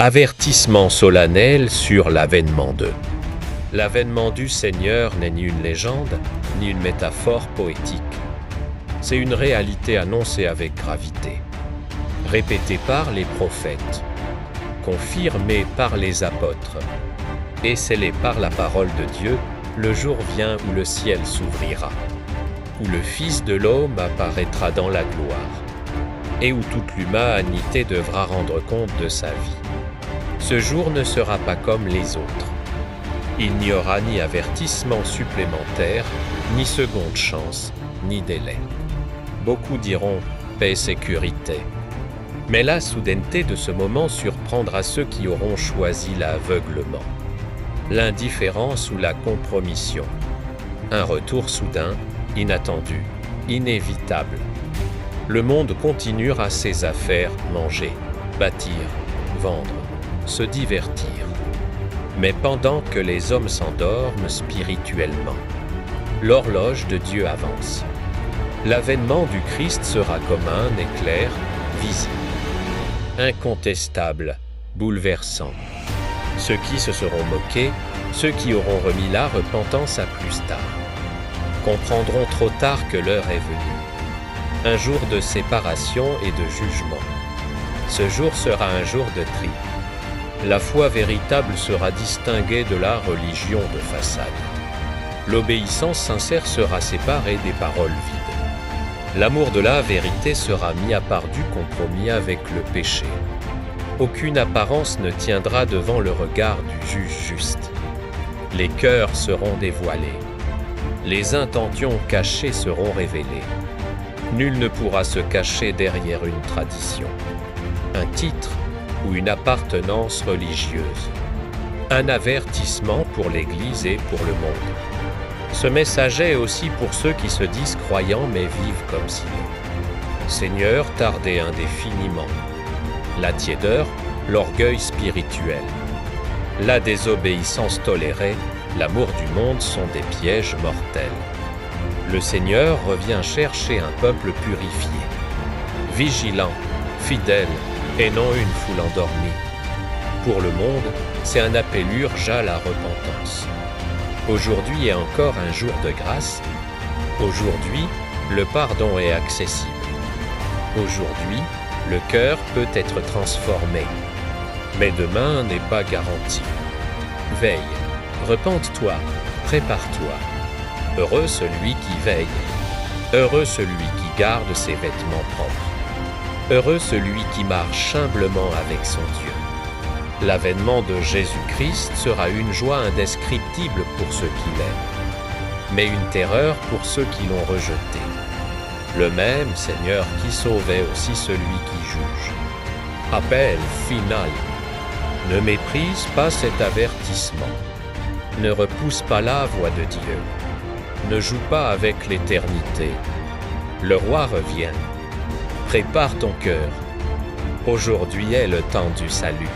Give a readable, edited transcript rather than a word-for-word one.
Avertissement solennel sur l'avènement de. L'avènement du Seigneur n'est ni une légende, ni une métaphore poétique. C'est une réalité annoncée avec gravité, répétée par les prophètes, confirmée par les apôtres, et scellée par la parole de Dieu. Le jour vient où le ciel s'ouvrira, où le Fils de l'homme apparaîtra dans la gloire, et où toute l'humanité devra rendre compte de sa vie. Ce jour ne sera pas comme les autres. Il n'y aura ni avertissement supplémentaire, ni seconde chance, ni délai. Beaucoup diront « paix, sécurité ». Mais la soudaineté de ce moment surprendra ceux qui auront choisi l'aveuglement, l'indifférence ou la compromission. Un retour soudain, inattendu, inévitable. Le monde continuera ses affaires, manger, bâtir, vendre, se divertir. Mais pendant que les hommes s'endorment spirituellement, l'horloge de Dieu avance. L'avènement du Christ sera comme un éclair visible, incontestable, bouleversant. Ceux qui se seront moqués, ceux qui auront remis la repentance à plus tard, comprendront trop tard que l'heure est venue. Un jour de séparation et de jugement. Ce jour sera un jour de tri. La foi véritable sera distinguée de la religion de façade. L'obéissance sincère sera séparée des paroles vides. L'amour de la vérité sera mis à part du compromis avec le péché. Aucune apparence ne tiendra devant le regard du juge juste. Les cœurs seront dévoilés. Les intentions cachées seront révélées. Nul ne pourra se cacher derrière une tradition, un titre ou une appartenance religieuse. Un avertissement pour l'Église et pour le monde. Ce message est aussi pour ceux qui se disent croyants mais vivent comme si. Seigneur, tardez indéfiniment. La tiédeur, l'orgueil spirituel. La désobéissance tolérée, l'amour du monde sont des pièges mortels. Le Seigneur revient chercher un peuple purifié, vigilant, fidèle, et non une foule endormie. Pour le monde, c'est un appel urgent à la repentance. Aujourd'hui est encore un jour de grâce. Aujourd'hui, le pardon est accessible. Aujourd'hui, le cœur peut être transformé. Mais demain n'est pas garanti. Veille, repente-toi, prépare-toi. Heureux celui qui veille. Heureux celui qui garde ses vêtements propres. Heureux celui qui marche humblement avec son Dieu. L'avènement de Jésus-Christ sera une joie indescriptible pour ceux qui l'aiment, mais une terreur pour ceux qui l'ont rejeté. Le même Seigneur qui sauvait aussi celui qui juge. Appel final. Ne méprise pas cet avertissement. Ne repousse pas la voix de Dieu. Ne joue pas avec l'éternité. Le roi revient. Prépare ton cœur. Aujourd'hui est le temps du salut.